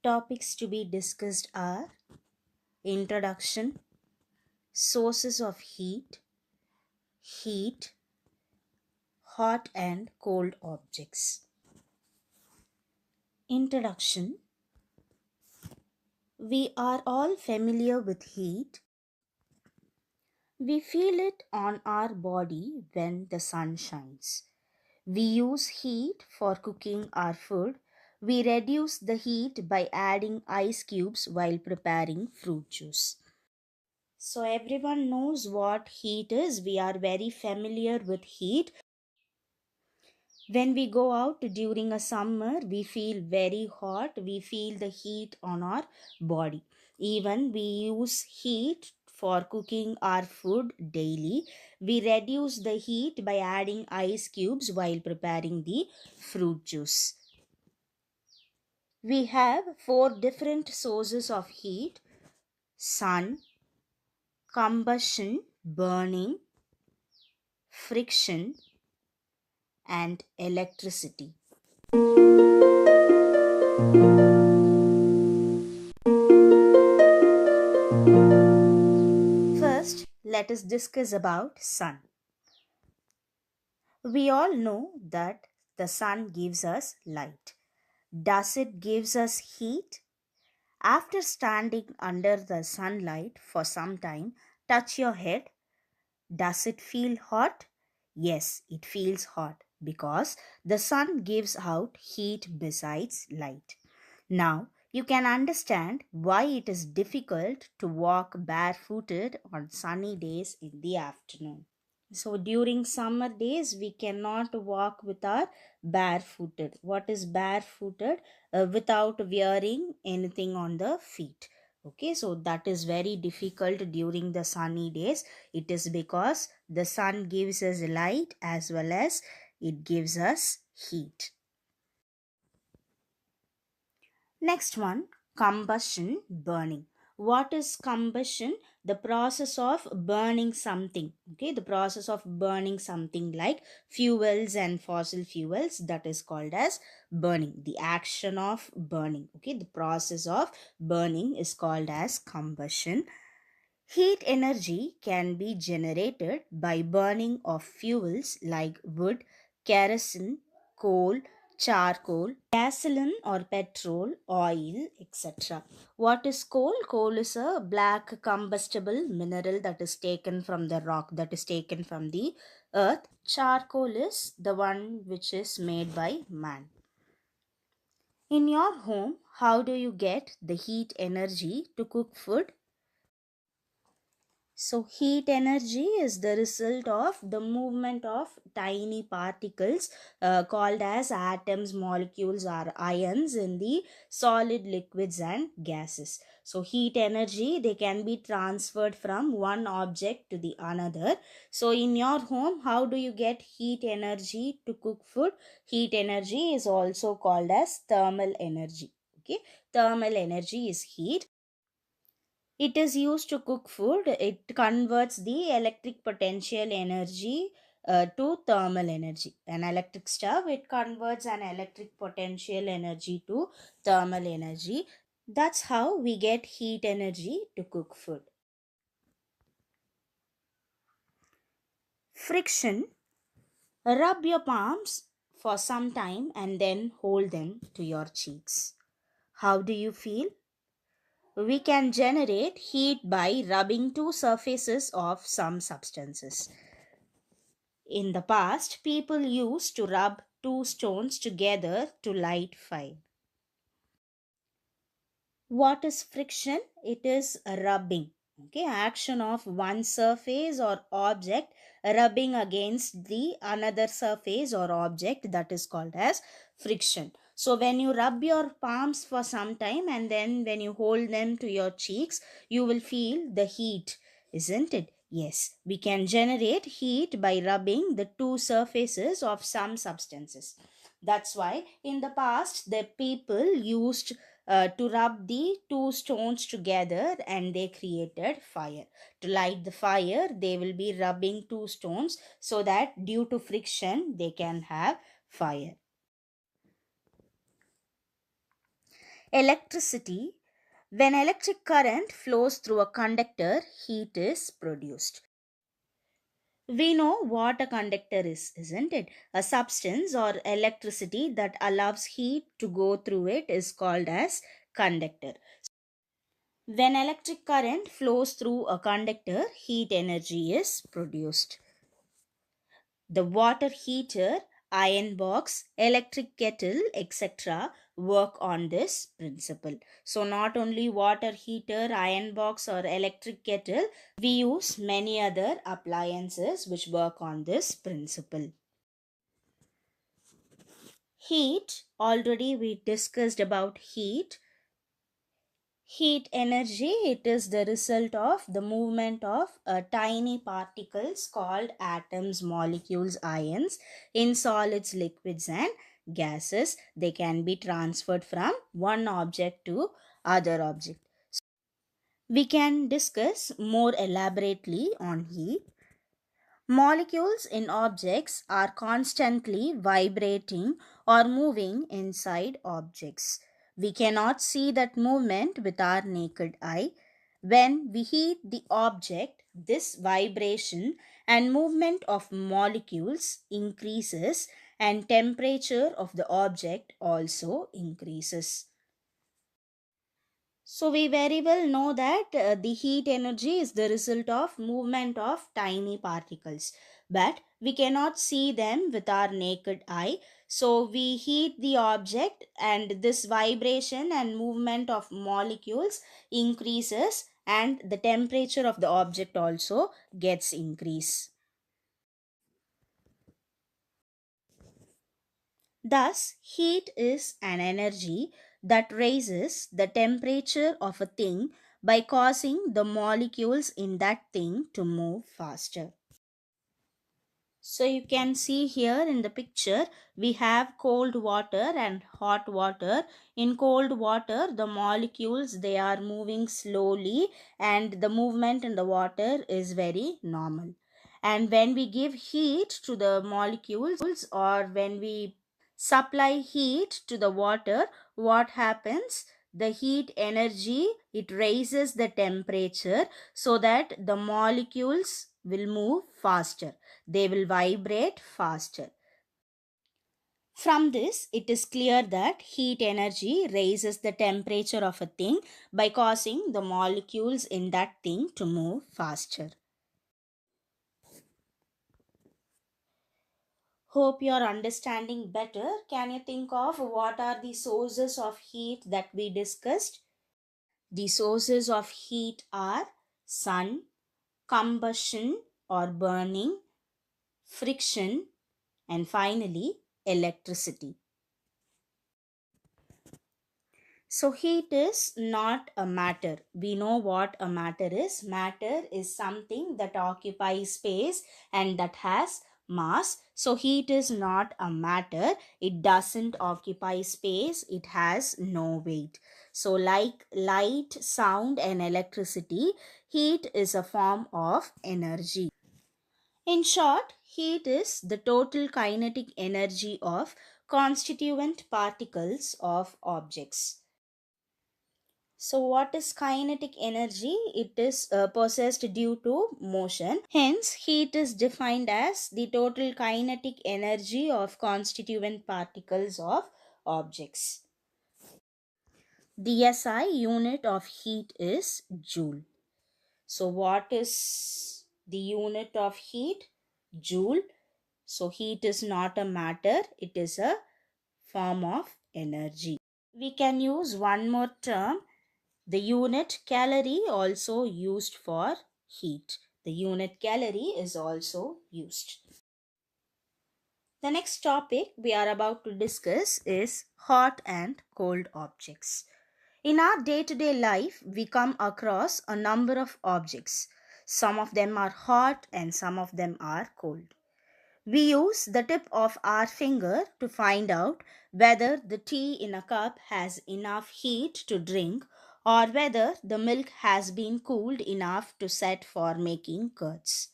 Topics to be discussed are introduction, sources of heat, heat, hot and cold objects. Introduction. We are all familiar with heat. We feel it on our body when the sun shines. We use heat for cooking our food. We reduce the heat by adding ice cubes while preparing fruit juice. So, everyone knows what heat is. We are very familiar with heat. When we go out during a summer, we feel very hot. We feel the heat on our body. Even we use heat for cooking our food daily. We reduce the heat by adding ice cubes while preparing the fruit juice. We have four different sources of heat: sun, combustion, burning, friction, and electricity. First, let us discuss about sun. We all know that the sun gives us light. Does it gives us heat? After standing under the sunlight for some time, touch your head. Does it feel hot? Yes, it feels hot because the sun gives out heat besides light. Now, you can understand why it is difficult to walk barefooted on sunny days in the afternoon. So, during summer days, we cannot walk with our barefooted. What is barefooted? Without wearing anything on the feet. Okay, so that is very difficult during the sunny days. It is because the sun gives us light as well as it gives us heat. Next one, combustion, burning. What is combustion? The process of burning something. Okay, the process of burning something like fuels and fossil fuels, that is called as burning. The action of burning. Okay, the process of burning is called as combustion. Heat energy can be generated by burning of fuels like wood, kerosene, coal, charcoal, gasoline or petrol, oil, etc. What is coal? Coal is a black combustible mineral that is taken from the rock, that is taken from the earth. Charcoal is the one which is made by man. In your home, how do you get the heat energy to cook food? So, heat energy is the result of the movement of tiny particles called as atoms, molecules, or ions in the solid liquids and gases. So, heat energy they can be transferred from one object to the another. So, in your home, how do you get heat energy to cook food? Heat energy is also called as thermal energy. Okay, thermal energy is heat. It is used to cook food. It converts the electric potential energy to thermal energy. An electric stove, it converts an electric potential energy to thermal energy. That's how we get heat energy to cook food. Friction. Rub your palms for some time and then hold them to your cheeks. How do you feel? We can generate heat by rubbing two surfaces of some substances. In the past, people used to rub two stones together to light fire. What is friction? It is a rubbing. Okay, action of one surface or object rubbing against the another surface or object, that is called as friction. So when you rub your palms for some time and then when you hold them to your cheeks, you will feel the heat, isn't it? Yes, we can generate heat by rubbing the two surfaces of some substances. That's why in the past the people used to rub the two stones together and they created fire. To light the fire, they will be rubbing two stones so that due to friction they can have fire. Electricity. When electric current flows through a conductor, heat is produced. We know what a conductor is, isn't it? A substance or electricity that allows heat to go through it is called as conductor. When electric current flows through a conductor, heat energy is produced. The water heater, iron box, electric kettle, etc. work on this principle. So, not only water heater, iron box, or electric kettle, we use many other appliances which work on this principle. Heat, already we discussed about heat. Heat energy, it is the result of the movement of tiny particles called atoms, molecules, ions in solids, liquids, and gases. They can be transferred from one object to other object. We can discuss more elaborately on heat. Molecules in objects are constantly vibrating or moving inside objects. We cannot see that movement with our naked eye. When we heat the object, this vibration and movement of molecules increases and temperature of the object also increases. So we very well know that the heat energy is the result of movement of tiny particles, but we cannot see them with our naked eye. So we heat the object and this vibration and movement of molecules increases and the temperature of the object also gets increased. Thus, heat is an energy that raises the temperature of a thing by causing the molecules in that thing to move faster. So, you can see here in the picture we have cold water and hot water. In cold water, the molecules they are moving slowly and the movement in the water is very normal. And when we give heat to the molecules or when we supply heat to the water, what happens? The heat energy it raises the temperature so that the molecules will move faster, they will vibrate faster. From this it is clear that heat energy raises the temperature of a thing by causing the molecules in that thing to move faster. Hope you are understanding better. Can you think of what are the sources of heat that we discussed? The sources of heat are sun, combustion or burning, friction, and finally electricity. So, heat is not a matter. We know what a matter is. Matter is something that occupies space and that has mass. So, heat is not a matter. It doesn't occupy space. It has no weight. So, like light, sound, and electricity, heat is a form of energy. In short, heat is the total kinetic energy of constituent particles of objects. So, what is kinetic energy? It is possessed due to motion. Hence, heat is defined as the total kinetic energy of constituent particles of objects. The SI unit of heat is joule. So, what is the unit of heat? Joule. So, heat is not a matter, it is a form of energy. We can use one more term. The unit calorie also used for heat. The unit calorie is also used. The next topic we are about to discuss is hot and cold objects. In our day to day life, we come across a number of objects. Some of them are hot and some of them are cold. We use the tip of our finger to find out whether the tea in a cup has enough heat to drink or whether the milk has been cooled enough to set for making curds.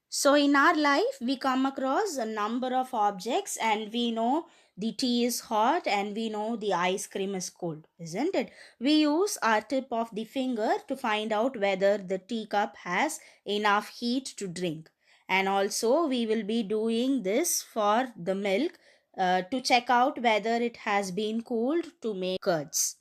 So, in our life, we come across a number of objects and we know The tea is hot and we know the ice cream is cold, isn't it? We use our tip of the finger to find out whether the teacup has enough heat to drink. And also, we will be doing this for the milk to check out whether it has been cooled to make curds.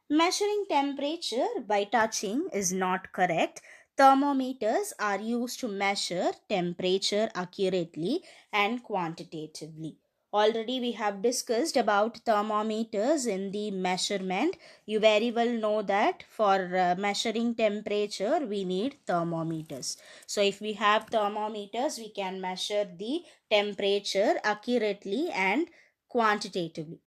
Measuring temperature by touching is not correct. Thermometers are used to measure temperature accurately and quantitatively. Already we have discussed about thermometers in the measurement. You very well know that for measuring temperature we need thermometers. So if we have thermometers we can measure the temperature accurately and quantitatively.